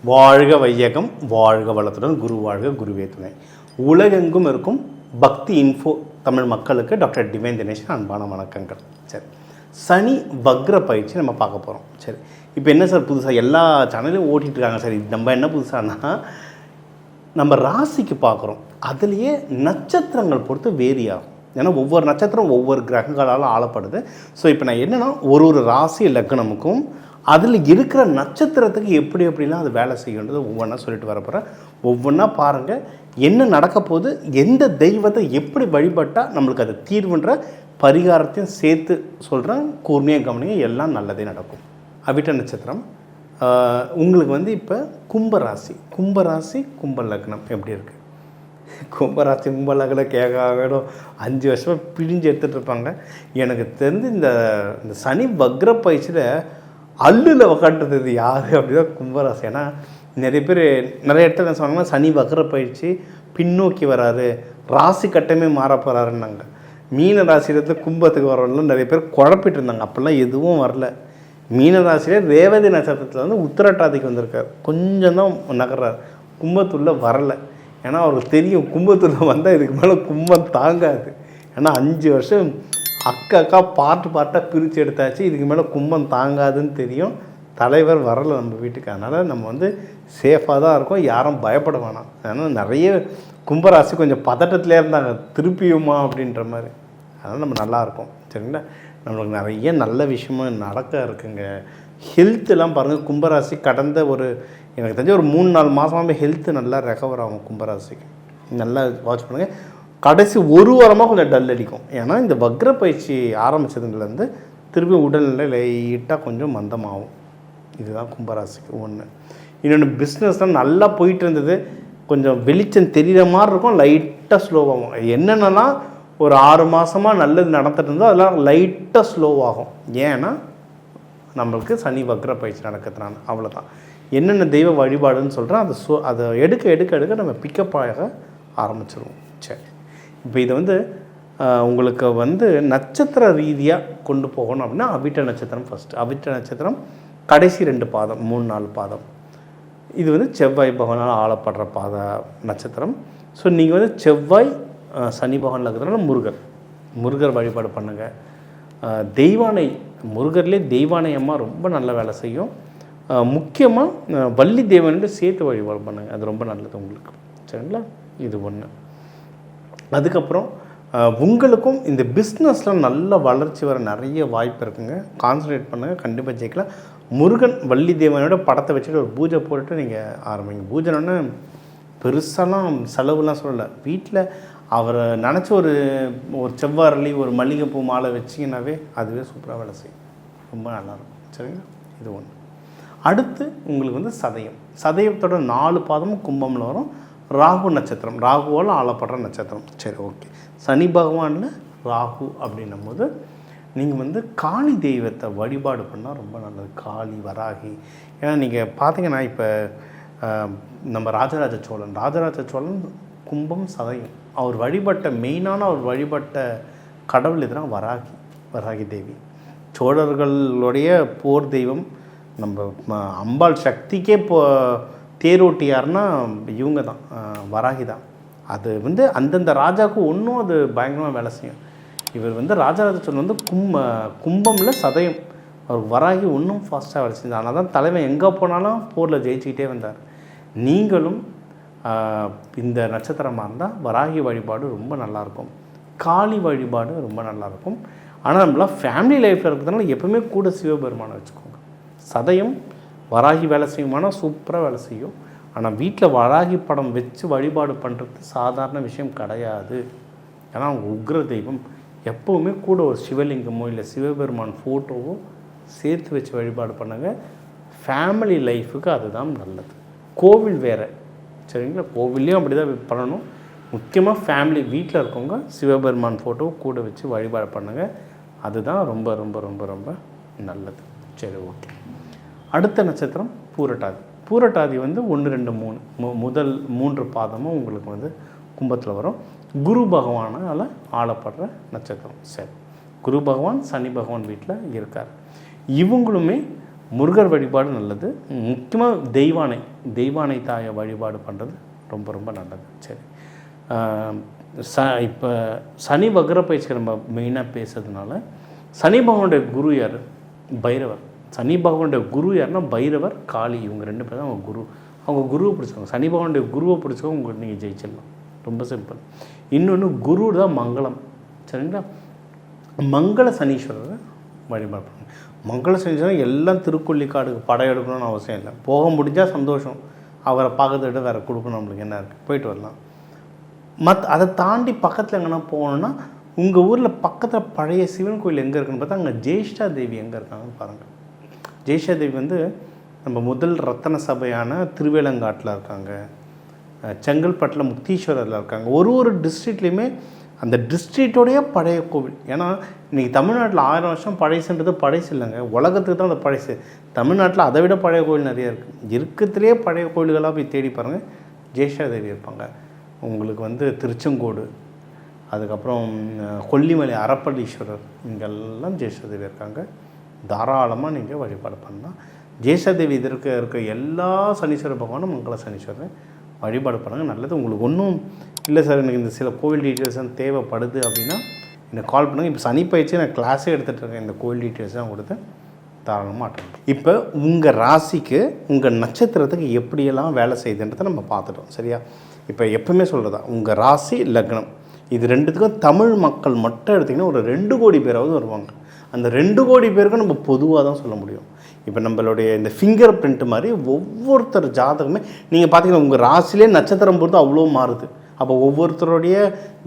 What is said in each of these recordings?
வாழ்க வையகம், வாழ்க வளத்துடன், குரு வாழ்க, குருவே துணை. உலகெங்கும் இருக்கும் பக்தி இன்ஃபோ தமிழ் மக்களுக்கு டாக்டர் டிவைன் தினேஷன் அன்பான வணக்கங்கள். சரி, சனி வக்ர பயிற்சி நம்ம பார்க்க போகிறோம். சரி, இப்போ என்ன சார் புதுசாக எல்லா சேனலையும் ஓட்டிகிட்ருக்காங்க. சரி, நம்ம என்ன புதுசானா நம்ம ராசிக்கு பார்க்குறோம். அதுலேயே நட்சத்திரங்கள் பொறுத்து வேரி ஆகும். ஏன்னா ஒவ்வொரு நட்சத்திரம் ஒவ்வொரு கிரகங்களால் ஆளப்படுது. ஸோ இப்போ நான் என்னென்னா ஒரு ராசி லக்னமுக்கும் அதில் இருக்கிற நட்சத்திரத்துக்கு எப்படிலாம் அது வேலை செய்யணுன்றது ஒவ்வொன்றா சொல்லிட்டு வரப்போகிறேன். ஒவ்வொன்றா பாருங்கள் என்ன நடக்க போகுது, எந்த தெய்வத்தை எப்படி வழிபட்டால் நம்மளுக்கு அது தீர்வுன்ற பரிகாரத்தையும் சேர்த்து சொல்கிறேன். கூர்மையாக கவனிங்க, எல்லாம் நல்லதே நடக்கும். அவிட்ட நட்சத்திரம் உங்களுக்கு இப்போ கும்பராசி கும்ப லக்னம் எப்படி இருக்குது? கும்பராசி கும்ப லக்னம் கேட்கணும் 5 வருஷமாக பிழிஞ்சு எடுத்துகிட்டு இருப்பாங்க. எனக்கு தெரிஞ்சு இந்த சனி வக்ர பயிற்சியில் அல்லுல உக்காட்டுறது யார் அப்படின்னா கும்பராசி. ஏன்னா நிறைய பேர் நிறைய இடத்துல சொன்னாங்கன்னா சனி வக்ர பயிற்சி பின்னோக்கி வராது, ராசி கட்டமே மாற போகிறாருன்னாங்க. மீன ராசியிலேருந்து கும்பத்துக்கு வரவங்களும் நிறைய பேர் குழப்பிட்டு இருந்தாங்க. அப்போல்லாம் எதுவும் வரல. மீன ராசியிலே ரேவதி நட்சத்திரத்தில் வந்து உத்திரட்டாதிக்கு வந்திருக்கார், கொஞ்சம் தான் நகர்றார், கும்பத்துள்ள வரலை. ஏன்னா அவருக்கு தெரியும் கும்பத்துள்ள வந்தால் இதுக்கு மேலே கும்பம் தாங்காது. ஏன்னா 5 வருஷம் அக்கா பார்ட்டாக பிரித்து எடுத்தாச்சு, இதுக்கு மேலே கும்பம் தாங்காதுன்னு தெரியும். தலைவர் வரலை நம்ம வீட்டுக்கு. அதனால் நம்ம வந்து சேஃபாக தான் இருக்கோம், யாரும் பயப்பட வேணாம். அதனால் நிறைய கும்பராசி கொஞ்சம் பதட்டத்திலே இருந்தாங்க, திருப்பியுமா அப்படின்ற மாதிரி. அதனால் நம்ம நல்லாயிருக்கோம். சரிங்களா? நம்மளுக்கு நிறைய நல்ல விஷயமும் நடக்க இருக்குங்க. ஹெல்த்துலாம் பாருங்கள், கும்பராசி கடந்த எனக்கு தெரிஞ்ச ஒரு 3-4 மாதமாகவே ஹெல்த்து நல்லா ரெக்கவர் ஆகும். கும்பராசிக்கு நல்லா வாட்ச் பண்ணுங்கள். கடைசி ஒரு வாரமாக கொஞ்சம் டல் அடிக்கும். ஏன்னா இந்த வக்ர பயிற்சி ஆரம்பித்ததுலேருந்து திருப்பி உடல்நிலை லைட்டாக கொஞ்சம் மந்தமாகும். இதுதான் கும்பராசிக்கு ஒன்று. இன்னொன்று, பிஸ்னஸ்லாம் நல்லா போயிட்டு இருந்தது, கொஞ்சம் வெளிச்சம் தெரிகிற மாதிரி இருக்கும், லைட்டாக ஸ்லோவாகும். என்னென்னலாம் ஒரு 6 மாதமாக நல்லது நடந்துட்டு இருந்தோ அதெல்லாம் லைட்டாக ஸ்லோவாகும். ஏன்னா நம்மளுக்கு சனி வக்ர பயிற்சி நடக்கிறதுனால. அவ்வளோதான். என்னென்ன தெய்வ வழிபாடுன்னு சொல்கிறேன், அதை எடுக்க நம்ம பிக்கப் ஆக ஆரம்பிச்சிருவோம். சரி, இப்போ இதை உங்களுக்கு நட்சத்திர ரீதியாக கொண்டு போகணும் அப்படின்னா அவிட்ட நட்சத்திரம் ஃபஸ்ட்டு. அவிட்ட நட்சத்திரம் கடைசி 2 பாதம், 3-4 பாதம். இது செவ்வாய் பகவானால் ஆளப்படுற நட்சத்திரம். ஸோ நீங்கள் செவ்வாய் சனி பகவான் இருக்கிறதுனால முருகர் வழிபாடு பண்ணுங்கள். தெய்வானை, முருகர்லேயே தெய்வானை அம்மா ரொம்ப நல்ல வேலை செய்யும். முக்கியமாக வள்ளி தேவன்ட்டு சேர்த்து வழிபாடு பண்ணுங்கள், அது ரொம்ப நல்லது உங்களுக்கு. சரிங்களா? இது ஒன்று. அதுக்கப்புறம் உங்களுக்கும் இந்த பிஸ்னஸில் நல்ல வளர்ச்சி வர நிறைய வாய்ப்பு இருக்குங்க. கான்சன்ட்ரேட் பண்ணுங்கள், கண்டிப்பாக ஜெயிக்கலாம். முருகன் வள்ளி தேவனோட படத்தை வச்சுட்டு ஒரு பூஜை போட்டுட்டு நீங்கள் ஆரம்பிங்க. பூஜைன்னு பெருசாலாம் செலவுலாம் சொல்லலை. வீட்டில் அவரை நினச்ச ஒரு செவ்வாரளி, ஒரு மல்லிகைப்பூ மாலை வச்சிங்கன்னாவே அதுவே சூப்பராக வேலை செய்யும், ரொம்ப நல்லாயிருக்கும். சரிங்களா? இது ஒன்று. அடுத்து உங்களுக்கு சதயத்தோட 4 பாதமும் கும்பமில் வரும். ராகு நட்சத்திரம், ராகுவால் ஆளப்படுற நட்சத்திரம். சரி, ஓகே. சனி பகவானில் ராகு அப்படின்னும் போது நீங்கள் காளி தெய்வத்தை வழிபாடு பண்ணால் ரொம்ப நல்லது. காளி, வராகி. ஏன்னா நீங்கள் பார்த்தீங்கன்னா இப்போ நம்ம ராஜராஜ சோழன் கும்பம் சதயம், அவர் வழிபட்ட கடவுள் எதுனா வராகி தேவி. சோழர்களுடைய போர் தெய்வம். நம்ம அம்பாள் சக்திக்கே தேரோட்டி யாருன்னா இவங்க தான், வராகி தான். அது அந்தந்த ராஜாவுக்கு ஒன்றும் அது பயங்கரமாக வேலை செய்யும். இவர் ராஜராஜ சோழன் கும்பமில் சதயம், அவருக்கு வராகி ஒன்றும் ஃபாஸ்ட்டாக வேலை செஞ்சார். அதனால தான் தலைவன் எங்கே போனாலும் போரில் ஜெயிச்சுக்கிட்டே வந்தார். நீங்களும் இந்த நட்சத்திரமாக இருந்தால் வராகி வழிபாடு ரொம்ப நல்லாயிருக்கும், காளி வழிபாடு ரொம்ப நல்லாயிருக்கும். ஆனால் நம்மளாம் ஃபேமிலி லைஃப்பில் இருக்கிறதுனால எப்பவுமே கூட சிவபெருமானை வச்சுக்கோங்க. சதயம் வராகி வேலை செய்யுமானா சூப்பராக வேலை செய்யும். ஆனால் வீட்டில் வராகி படம் வச்சு வழிபாடு பண்ணுறது சாதாரண விஷயம் கிடையாது. ஏன்னா அவங்க உக்ர தெய்வம். எப்போவுமே கூட ஒரு சிவலிங்கமோ இல்லை சிவபெருமான் ஃபோட்டோவோ சேர்த்து வச்சு வழிபாடு பண்ணுங்கள். ஃபேமிலி லைஃபுக்கு அதுதான் நல்லது. கோவில் வேறு, சரிங்களா? கோவில்லையும் அப்படி தான் பண்ணணும். முக்கியமாக ஃபேமிலி வீட்டில் இருக்கவங்க சிவபெருமான் ஃபோட்டோவை கூட வச்சு வழிபாடு பண்ணுங்கள். அதுதான் ரொம்ப ரொம்ப ரொம்ப ரொம்ப நல்லது. சரி, ஓகே. அடுத்த நட்சத்திரம் பூரட்டாதி 1, 2, 3 முதல் 3 பாதமும் உங்களுக்கு கும்பத்தில் வரும். குரு பகவானால் ஆளப்படுற நட்சத்திரம். சரி, குரு பகவான் சனி பகவான் வீட்டில் இருக்கார். இவங்களுமே முருகர் வழிபாடு நல்லது. முக்கியமாக தெய்வானை தாயை வழிபாடு பண்ணுறது ரொம்ப ரொம்ப நல்லது. சரி, இப்போ சனி வக்ர பயிற்சிக்கு நம்ம மெயினாக பேசுறதுனால சனி பகவானுடைய குரு யார்? பைரவர். சனி பகவானுடைய குரு யாருன்னா பைரவர், காளி, இவங்க 2 பேர் தான் அவங்க குரு. அவங்க குருவை பிடிச்சவங்க. சனி பகவானுடைய குருவை பிடிச்சவங்க உங்களுக்கு நீங்கள் ஜெயிச்சிடலாம். ரொம்ப சிம்பிள். இன்னொன்று குரு தான் மங்களம். சரிங்களா? மங்கள சனீஸ்வரரை வழிபாடு பண்ணுங்க. மங்கள சனீஸ்வரர் எல்லாம் திருக்கொள்ளிக்காடுக்கு படம் எடுக்கணும்னு அவசியம் இல்லை. போக முடிஞ்சால் சந்தோஷம். அவரை பார்க்கறத விட வேறு கொடுக்கணும், நம்மளுக்கு என்ன இருக்குது, போயிட்டு வரலாம். அதை தாண்டி பக்கத்தில் எங்கன்னா போகணுன்னா உங்கள் ஊரில் பக்கத்தில் பழைய சிவன் கோயில் எங்கே இருக்குன்னு பார்த்தா அங்கே ஜெயிஷ்டா தேவி எங்கே இருக்காங்கன்னு பாருங்கள். ஜெயிஷ்டா தேவி வந்து நம்ம முதல் ரத்தன சபையான திருவேலங்காட்டில் இருக்காங்க, செங்கல்பட்டில் முக்தீஸ்வரரில் இருக்காங்க. ஒரு டிஸ்ட்ரிக்ட்லேயுமே அந்த டிஸ்ட்ரிக்டோடைய பழைய கோவில். ஏன்னா இன்றைக்கி தமிழ்நாட்டில் 1000 வருஷம் பழசுன்றது பழசு இல்லைங்க, உலகத்துக்கு தான் அந்த பழசு. தமிழ்நாட்டில் அதை விட பழைய கோவில் நிறைய இருக்குது. இருக்கிறதுலே பழைய கோயில்களாக போய் தேடி பாருங்கள், ஜெயிஷ்டா தேவி இருப்பாங்க. உங்களுக்கு வந்து திருச்செங்கோடு, அதுக்கப்புறம் கொல்லிமலை அறப்பளீஸ்வரர், இங்கெல்லாம் ஜெயிஷ்டா தேவி இருக்காங்க. தாராளமாக நீங்கள் வழிபாடு பண்ணலாம். ஜெயிஷ்டா தேவி இருக்க எல்லா சனீஸ்வர பகவானும் மங்கள சனீஸ்வரர் வழிபாடு பண்ணுங்கள், நல்லது. உங்களுக்கு ஒன்றும் இல்லை சார், எனக்கு இந்த சில கோவில் டீட்டெயில்ஸ் தான் தேவைப்படுது அப்படின்னா எனக்கு கால் பண்ணுங்கள். இப்போ சனி பயிற்சி நான் கிளாஸே எடுத்துகிட்டு இருக்கேன், இந்த கோவில் டீட்டெயில்ஸ் தான் கொடுத்து தாராளமாக அட்டன். இப்போ உங்கள் ராசிக்கு உங்கள் நட்சத்திரத்துக்கு எப்படியெல்லாம் வேலை செய்யுதுன்றதை நம்ம பார்த்துட்டோம். சரியா? இப்போ எப்பவுமே சொல்கிறதா, உங்கள் ராசி லக்னம் இது 2த்துக்கும் தமிழ் மக்கள் மட்டும் எடுத்திங்கன்னா ஒரு 2 கோடி பேராவது வருவாங்க. அந்த 2 கோடி பேருக்கும் நம்ம பொதுவாக தான் சொல்ல முடியும். இப்போ நம்மளுடைய இந்த ஃபிங்கர் பிரிண்ட் மாதிரி ஒவ்வொருத்தர் ஜாதகமே நீங்கள் பார்த்தீங்கன்னா உங்கள் ராசிலே நட்சத்திரம் பொறுத்து அவ்வளோ மாறுது. அப்போ ஒவ்வொருத்தருடைய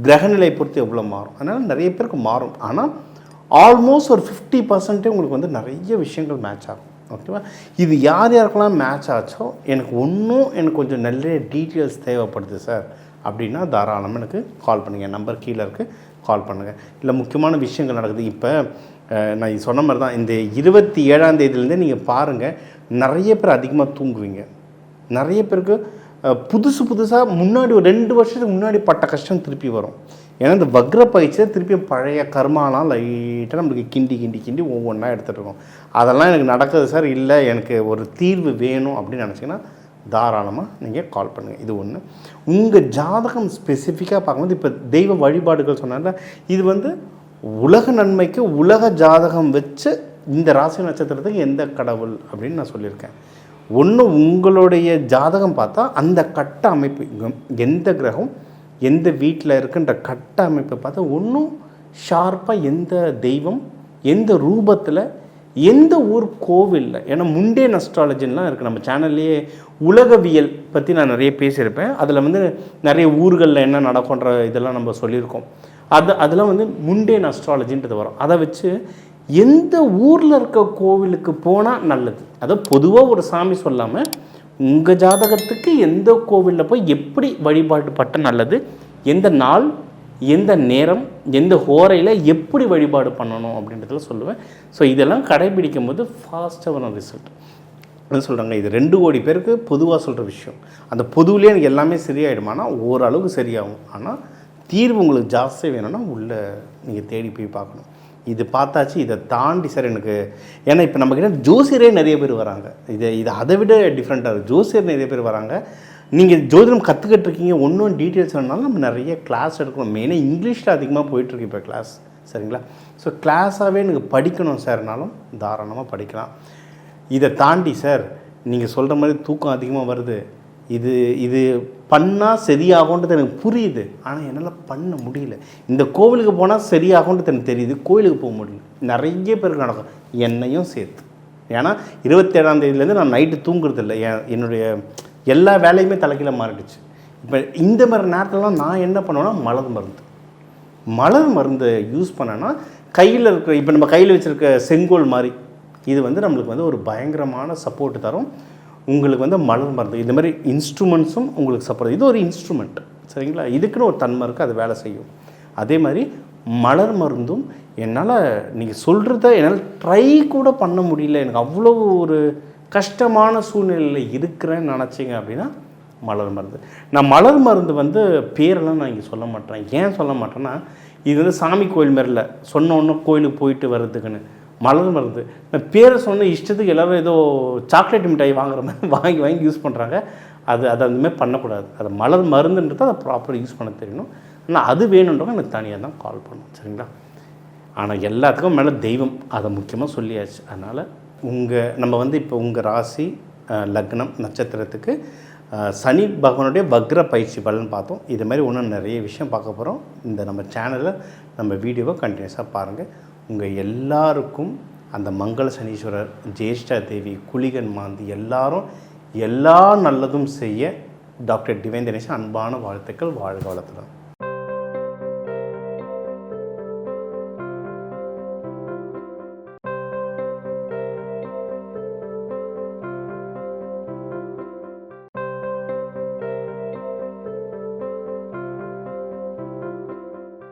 கிரகநிலை பொறுத்து எவ்வளோ மாறும். அதனால் நிறைய பேருக்கு மாறும். ஆனால் ஆல்மோஸ்ட் ஒரு 50% உங்களுக்கு வந்து நிறைய விஷயங்கள் மேட்ச் ஆகும். ஓகேவா? இது யாருக்கெல்லாம் மேட்ச் ஆச்சோ எனக்கு கொஞ்சம் நல்ல டீட்டெயில்ஸ் தேவைப்படுது சார் அப்படின்னா தாராளமாக எனக்கு கால் பண்ணுங்கள். நம்பர் கீழே இருக்குது, கால் பண்ணுங்கள். இல்லை முக்கியமான விஷயங்கள் நடக்குது. இப்போ நான் சொன்ன மாதிரி தான் இந்த 27ஆம் தேதியிலேருந்தே நீங்கள் பாருங்கள், நிறைய பேர் அதிகமாக தூங்குவீங்க. நிறைய பேருக்கு புதுசாக முன்னாடி ஒரு 2 வருஷத்துக்கு முன்னாடி பட்ட கஷ்டம் திருப்பி வரும். ஏன்னா இந்த வக்ர பயிற்சியில் திருப்பியும் பழைய கர்மாலாம் லைட்டாக நம்மளுக்கு கிண்டி ஒவ்வொன்றா எடுத்துகிட்டு இருக்கோம். அதெல்லாம் எனக்கு நடக்குது சார், இல்லை எனக்கு ஒரு தீர்வு வேணும் அப்படின்னு நினச்சிங்கன்னா தாராளமாக நீங்கள் கால் பண்ணுங்கள். இது ஒன்று. உங்கள் ஜாதகம் ஸ்பெசிஃபிக்காக பார்க்கும்போது இப்போ தெய்வ வழிபாடுகள் சொன்னால இது வந்து உலக நன்மைக்கு உலக ஜாதகம் வச்சு இந்த ராசி நட்சத்திரத்துக்கு எந்த கடவுள் அப்படின்னு நான் சொல்லியிருக்கேன். ஒன்று உங்களுடைய ஜாதகம் பார்த்தா அந்த கட்ட அமைப்பு எந்த கிரகம் எந்த வீட்டில் இருக்குன்ற கட்ட அமைப்பை பார்த்தா ஒன்றும் ஷார்ப்பாக எந்த தெய்வம் எந்த ரூபத்தில் எந்த ஊர் கோவிலில். ஏன்னா முண்டேன் அஸ்ட்ராலஜின்லாம் இருக்குது நம்ம சேனல்லையே. உலகவியல் பற்றி நான் நிறைய பேசியிருப்பேன். அதில் வந்து நிறைய ஊர்களில் என்ன நடக்குன்ற இதெல்லாம் நம்ம சொல்லியிருக்கோம். அதெல்லாம் வந்து முண்டேன் அஸ்ட்ராலஜின்றது வரும். அதை வச்சு எந்த ஊரில் இருக்க கோவிலுக்கு போனால் நல்லது, அதை பொதுவாக ஒரு சாமி சொல்லாமல் உங்கள் ஜாதகத்துக்கு எந்த கோவிலில் போய் எப்படி வழிபாடு பட்ட நல்லது, எந்த நாள் எந்த நேரம் எந்த ஹோரையில் எப்படி வழிபாடு பண்ணணும் அப்படின்றதுல சொல்லுவேன். ஸோ இதெல்லாம் கடைபிடிக்கும் போது ஃபாஸ்ட்டாக வரும் ரிசல்ட். என்ன சொல்கிறாங்க, இது 2 கோடி பேருக்கு பொதுவாக சொல்கிற விஷயம். அந்த பொதுவிலே எனக்கு எல்லாமே சரியாயிடுமானா ஓரளவுக்கு சரியாகும். ஆனால் தீர்வு உங்களுக்கு ஜாஸ்தியாக வேணும்னா உள்ளே நீங்கள் தேடி போய் பார்க்கணும். இது பார்த்தாச்சு, இதை தாண்டி சார் எனக்கு, ஏன்னா இப்போ நம்மக்கிட்ட ஜோசியரே நிறைய பேர் வராங்க. இது அதை விட டிஃப்ரெண்ட்டாக இருக்குது. ஜோசியர் நிறைய பேர் வராங்க. நீங்கள் ஜோதிடம் கற்றுக்கிட்டு இருக்கீங்க, ஒன்றும் டீட்டெயில்ஸ் வேணுனாலும் நம்ம நிறைய கிளாஸ் எடுக்கணும். மெயினாக இங்கிலீஷில் அதிகமாக போயிட்டுருக்கு இப்போ கிளாஸ். சரிங்களா? ஸோ கிளாஸாகவே எனக்கு படிக்கணும் சார்னாலும் தாராளமாக படிக்கலாம். இதை தாண்டி சார் நீங்கள் சொல்கிற மாதிரி தூக்கம் அதிகமாக வருது, இது பண்ணால் சரியாகுன்றது எனக்கு புரியுது, ஆனால் என்னால் பண்ண முடியல. இந்த கோவிலுக்கு போனால் சரியாகுன்றது எனக்கு தெரியுது, கோவிலுக்கு போக முடியல. நிறைய பேருக்கு நடக்கும், என்னையும் சேர்த்து. ஏன்னா 27ஆம் தேதியிலேருந்து நான் நைட்டு தூங்குறது இல்லை. என்னுடைய எல்லா வேலையுமே தலைக்கீழ மாறிடுச்சு. இப்போ இந்த மாதிரி நேரத்துலலாம் நான் என்ன பண்ணுவேன்னா மலர் மருந்து யூஸ் பண்ணேன்னா கையில் இருக்கிற, இப்போ நம்ம கையில் வச்சுருக்க செங்கோல் மாதிரி இது வந்து நம்மளுக்கு வந்து ஒரு பயங்கரமான சப்போர்ட் தரும். உங்களுக்கு வந்து மலர் மருந்து இந்த மாதிரி இன்ஸ்ட்ருமெண்ட்ஸும் உங்களுக்கு சப்போர்ட். இது ஒரு இன்ஸ்ட்ருமெண்ட். சரிங்களா? இதுக்குன்னு ஒரு தன்மை இருக்குது, அது வேலை செய்யும். அதே மாதிரி மலர் மருந்தும் என்னால் நீங்கள் சொல்கிறத என்னால் ட்ரை கூட பண்ண முடியல, எனக்கு அவ்வளோ ஒரு கஷ்டமான சூழ்நிலையில் இருக்கிறேன்னு நினச்சிங்க அப்படின்னா மலர் மருந்து. நான் மலர் மருந்து வந்து பேரெல்லாம் நான் இங்கே சொல்ல மாட்டேன். ஏன் சொல்ல மாட்டேன்னா, இது வந்து சாமி கோயில் மாதிரில சொன்ன ஒன்று கோயிலுக்கு போயிட்டு வர்றதுக்குன்னு மலர் மருந்து பேரை சொன்ன இஷ்டத்துக்கு எல்லோரும் ஏதோ சாக்லேட் மிட்டாய் வாங்குற மாதிரி வாங்கி யூஸ் பண்ணுறாங்க. அது அந்தமாதிரி பண்ணக்கூடாது. அது மலர் மருந்துன்றது அதை ப்ராப்பராக யூஸ் பண்ண தெரியணும். ஆனால் அது வேணுன்றவங்க எனக்கு தனியாக தான் கால் பண்ணணும், சரிங்களா? ஆனால் எல்லாத்துக்கும் மேலே தெய்வம், அதை முக்கியமாக சொல்லியாச்சு. அதனால் நம்ம இப்போ உங்கள் ராசி, லக்னம், நட்சத்திரத்துக்கு சனி பகவானுடைய வக்ர பயிற்சி பலன் பார்த்தோம். இது மாதிரி இன்னும் நிறைய விஷயம் பார்க்க போகிறோம். நம்ம சேனலில் நம்ம வீடியோவை கண்டினியூஸாக பாருங்கள். உங்கள் எல்லாருக்கும் அந்த மங்கள சனீஸ்வரர், ஜேஷ்டா தேவி, குளிகன் மாந்தி எல்லாரும் எல்லா நல்லதும் செய்ய டாக்டர் டிவைன் தினேஷன் அன்பான வாழ்த்துக்கள். வாழ்க வளத்துடன்.